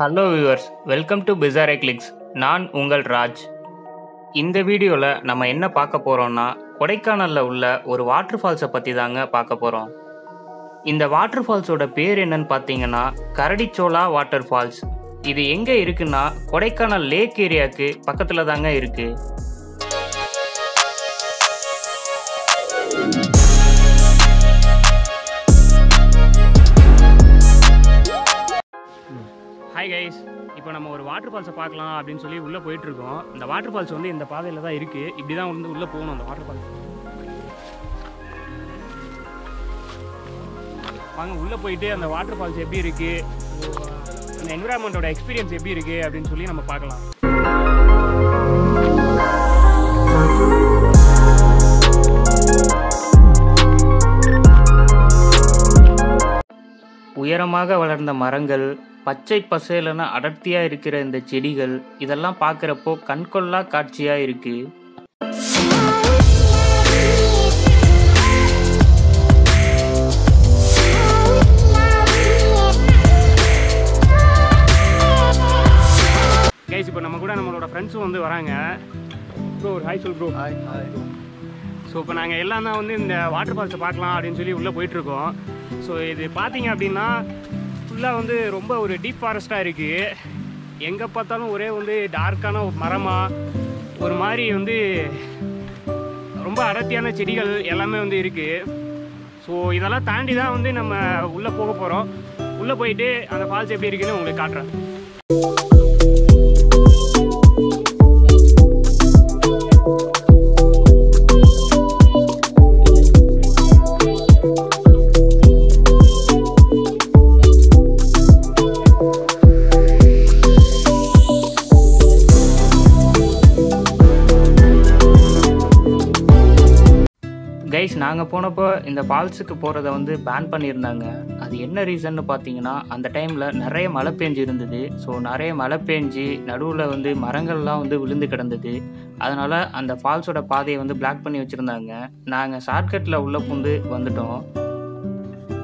Hello viewers, welcome to Bizarreclicks. நான் உங்கள் ராஜ். இந்த வீடியோவில் நம்ம என்ன பார்க்க போகிறோம்னா, கொடைக்கானலில் உள்ள ஒரு வாட்டர் ஃபால்ஸை பற்றி தாங்க பார்க்க போகிறோம். இந்த வாட்டர் ஃபால்ஸோட பேர் என்னன்னு பார்த்தீங்கன்னா கரடி சோலா வாட்டர் ஃபால்ஸ். இது எங்கே இருக்குன்னா கொடைக்கானல் லேக் ஏரியாவுக்கு பக்கத்தில் தாங்க இருக்குது. ஹாய் கைஸ், இப்போ நம்ம ஒரு வாட்டர் ஃபால்ஸை பார்க்கலாம் அப்படின்னு சொல்லி உள்ளே போயிட்டுருக்கோம். இந்த வாட்டர் ஃபால்ஸ் வந்து இந்த பாதையில் தான் இருக்குது. இப்படி தான் வந்து உள்ளே போகணும். அந்த வாட்டர் ஃபால்ஸ் வாங்க உள்ளே போயிட்டு அந்த வாட்டர் ஃபால்ஸ் எப்படி இருக்குது, அந்த என்விரான்மெண்ட்டோட எக்ஸ்பீரியன்ஸ் எப்படி இருக்குது அப்படின்னு சொல்லி நம்ம பார்க்கலாம். உயரமாக வளர்ந்த மரங்கள், பச்சை பசேலன அடர்த்தியாக இருக்கிற இந்த செடிகள், இதெல்லாம் பார்க்குறப்போ கண்கொள்ளா காட்சியாக இருக்குது. கைஸ், இப்போ நம்ம கூட நம்மளோட ஃப்ரெண்ட்ஸும் வந்து வராங்க. ப்ரோ, ஒரு ஹாய் சொல் ப்ரோ. ஹாய். ஸோ இப்போ நாங்கள் எல்லாம் தான் வந்து இந்த வாட்டர் ஃபால்ஸை பார்க்கலாம் அப்படின்னு சொல்லி உள்ளே போயிட்டுருக்கோம். ஸோ இது பார்த்தீங்க அப்படின்னா ஃபுல்லாக வந்து ரொம்ப ஒரு டீப் ஃபாரஸ்ட்டாக இருக்குது. எங்கே பார்த்தாலும் ஒரே வந்து டார்க்கான மரமாக, ஒரு மாதிரி வந்து ரொம்ப அடர்த்தியான செடிகள் எல்லாமே வந்து இருக்குது. ஸோ இதெல்லாம் தாண்டி தான் வந்து நம்ம உள்ளே போக போகிறோம். உள்ளே போயிட்டு அந்த ஃபால்ஸ் எப்படி இருக்குன்னு உங்களுக்கு காட்டுறேன். கைஸ், நாங்கள் போனப்போ இந்த ஃபால்ஸுக்கு போகிறத வந்து பேன் பண்ணியிருந்தாங்க. அது என்ன ரீசன்னு பார்த்தீங்கன்னா, அந்த டைமில் நிறைய மழை பெஞ்சு இருந்தது. ஸோ நிறைய மழை பெஞ்சு நடுவில் வந்து மரங்கள்லாம் வந்து விழுந்து கிடந்தது. அதனால் அந்த ஃபால்ஸோட பாதையை வந்து பிளாக் பண்ணி வச்சுருந்தாங்க. நாங்கள் ஷார்ட்கட்டில் உள்ளே பூந்து வந்துட்டோம்.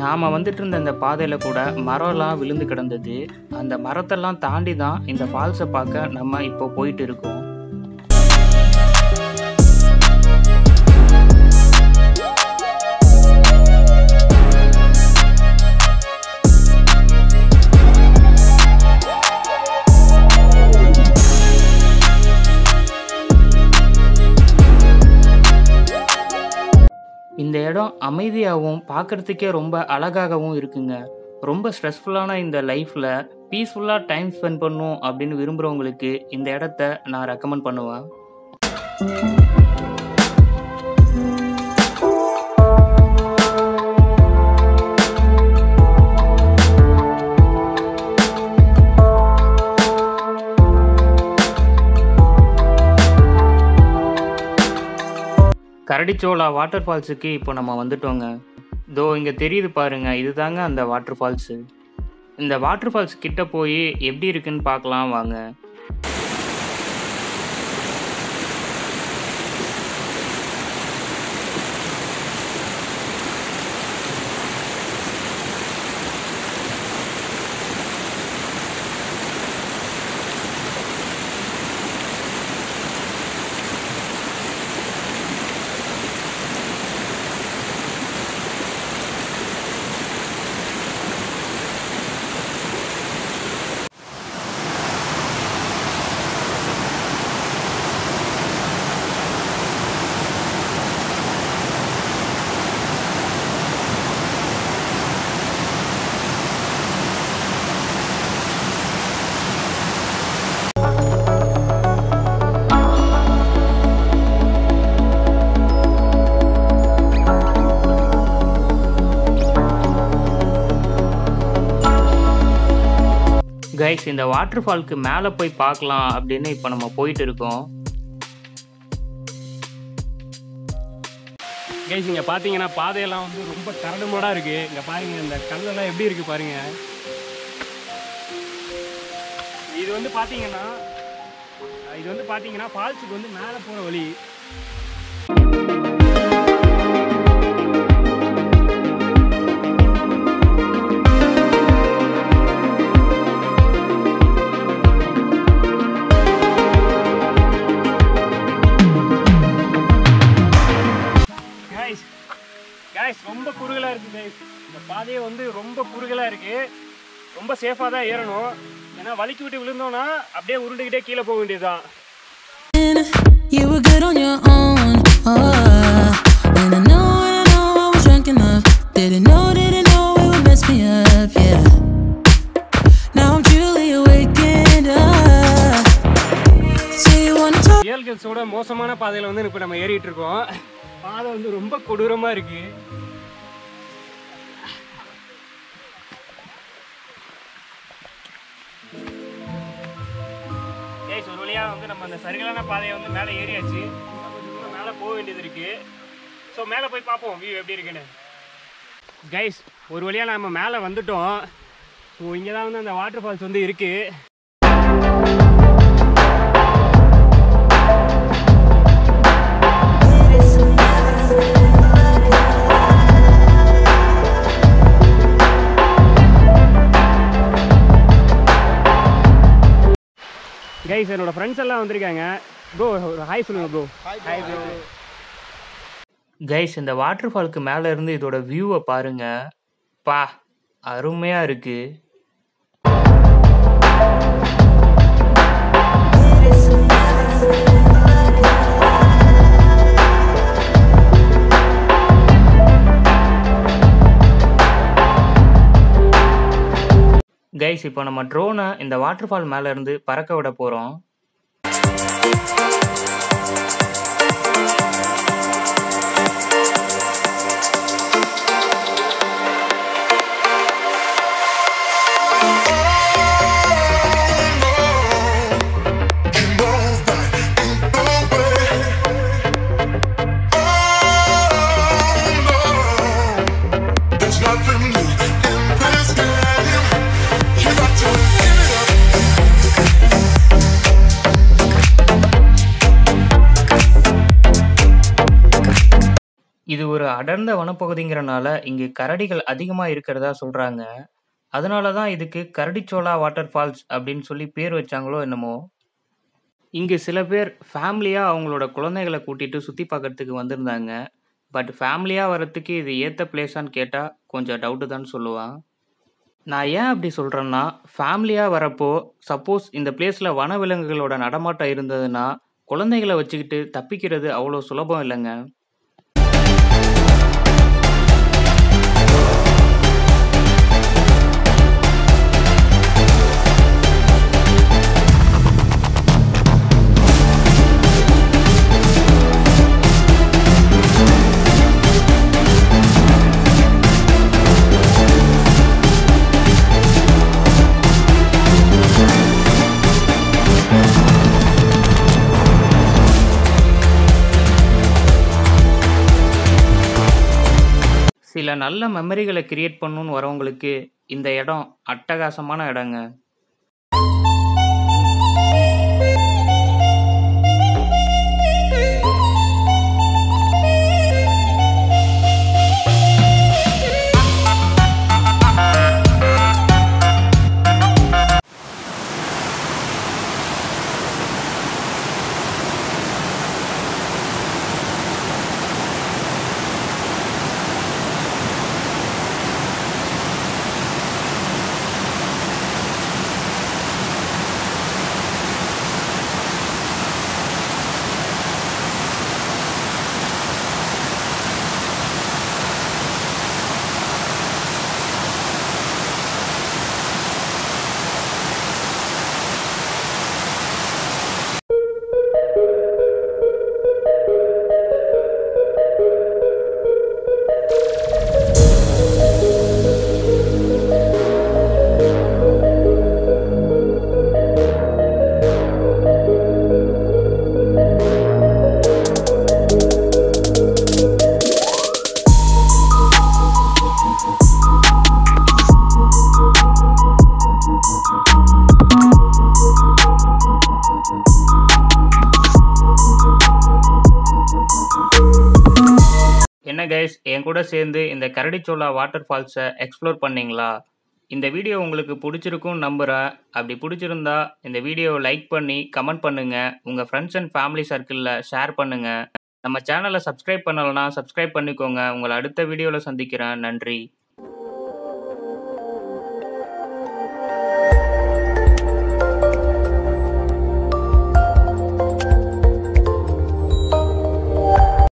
நாம் வந்துட்டு இருந்த இந்த பாதையில் கூட மரம்லாம் விழுந்து கிடந்தது. அந்த மரத்தெல்லாம் தாண்டி தான் இந்த ஃபால்ஸை பார்க்க நம்ம இப்போ போயிட்டு இருக்கோம். இந்த இடம் அமைதியாகவும் பார்க்குறதுக்கே ரொம்ப அழகாகவும் இருக்குங்க. ரொம்ப ஸ்ட்ரெஸ்ஃபுல்லான இந்த லைஃப்பில் பீஸ்ஃபுல்லாக டைம் ஸ்பெண்ட் பண்ணணும் அப்படின்னு விரும்புகிறவங்களுக்கு இந்த இடத்த நான் ரெக்கமெண்ட் பண்ணுவேன். கரடி சோலா வாட்டர் ஃபால்ஸுக்கு இப்போ நம்ம வந்துட்டோங்க. இதோ இங்கே தெரியுது பாருங்க, இதுதாங்க அந்த வாட்டர் ஃபால்ஸு. இந்த வாட்டர் ஃபால்ஸ் கிட்ட போய் எப்படி இருக்குன்னு பார்க்கலாம் வாங்க. கைஸ், இந்த வாட்டர் ஃபால்க்கு மேலே போய் பார்க்கலாம் அப்படின்னு இப்போ நம்ம போயிட்டு இருக்கோம். கைஸ், இங்கே பார்த்தீங்கன்னா பாதையெல்லாம் வந்து ரொம்ப கரடுமுரடாக இருக்குது. இங்கே பாருங்கள், இந்த கல்லெல்லாம் எப்படி இருக்குது பாருங்கள். இது வந்து பார்த்தீங்கன்னா ஃபால்ஸுக்கு வந்து மேலே போகிற வழி. குறுகலாக இருக்குது கைஸ். இந்த பாதையை வந்து ரொம்ப குறுகலாக இருக்குது. ரொம்ப சேஃபாக தான் ஏறணும். ஏன்னா வலிக்கு விட்டு விழுந்தோன்னா அப்படியே உருண்டுக்கிட்டே கீழே போக வேண்டியதுதான். You were good on your own, and I know I was drunk enough. Didn't know it would mess me up, yeah. Now I'm truly awakened up. Say you wanna talk. ஹில்ஸோட மோசமான பாதையில் வந்து இப்போ நம்ம ஏறிட்டு இருக்கோம். பாதை வந்து ரொம்ப கொடூரமாக இருக்கு. கைஸ் ஒரு வழியாக வந்து நம்ம அந்த சரிகளான பாதையை வந்து மேலே ஏறியாச்சு. கொஞ்சம் மேலே போக வேண்டியது இருக்கு. ஸோ மேலே போய் பார்ப்போம் வியூ எப்படி இருக்குன்னு. கைஸ் ஒரு வழியாக நம்ம மேலே வந்துட்டோம். ஸோ இங்கே தான் வந்து அந்த வாட்டர் ஃபால்ஸ் வந்து இருக்கு. கைஸ் என்னோட ஃப்ரெண்ட்ஸ் எல்லாம் வந்திருக்காங்க. ப்ரோ ஹாய் சொல்லுங்க ப்ரோ. Hi bro. கைஸ் இந்த வாட்டர் ஃபால்க்கு மேலே இருந்து இதோட வியூவை பாருங்க. பா அருமையாக இருக்கு. கைஸ் இப்போ நம்ம ட்ரோனை இந்த வாட்டர் ஃபால் மேலே இருந்து பறக்க விட போகிறோம். இது ஒரு அடர்ந்த வனப்பகுதிங்கிறனால இங்கு கரடிகள் அதிகமாக இருக்கிறதா சொல்கிறாங்க. அதனால தான் இதுக்கு கரடிச்சோலா வாட்டர் ஃபால்ஸ் அப்படின்னு சொல்லி பேர் வச்சாங்களோ என்னமோ. இங்கு சில பேர் ஃபேமிலியாக அவங்களோட குழந்தைகளை கூட்டிகிட்டு சுற்றி பார்க்கறதுக்கு வந்திருந்தாங்க. பட் ஃபேமிலியாக வர்றதுக்கு இது ஏற்ற பிளேஸான்னு கேட்டால் கொஞ்சம் டவுட்டு தான் சொல்லுவான். நான் ஏன் அப்படி சொல்கிறேன்னா, ஃபேமிலியாக வரப்போ சப்போஸ் இந்த பிளேஸில் வனவிலங்குகளோட நடமாட்டம் இருந்ததுன்னா குழந்தைகளை வச்சுக்கிட்டு தப்பிக்கிறது அவ்வளோ சுலபம் இல்லைங்க. சில நல்ல மெமரிகளை கிரியேட் பண்ணணும்னு வரவங்களுக்கு இந்த இடம் அட்டகாசமான இடங்க. என்ன கைஸ், என் கூட சேர்ந்து இந்த கரடிச்சோலா வாட்டர் ஃபால்ஸை எக்ஸ்ப்ளோர் பண்ணீங்களா? இந்த வீடியோ உங்களுக்கு பிடிச்சிருக்கும்னு நம்புகிறேன். அப்படி பிடிச்சிருந்தா இந்த வீடியோவை லைக் பண்ணி கமெண்ட் பண்ணுங்கள். உங்கள் ஃப்ரெண்ட்ஸ் அண்ட் ஃபேமிலி சர்க்கிளில் ஷேர் பண்ணுங்கள். நம்ம சேனலை சப்ஸ்கிரைப் பண்ணலைன்னா சப்ஸ்கிரைப் பண்ணிக்கோங்க. உங்களை அடுத்த வீடியோவில் சந்திக்கிறேன். நன்றி.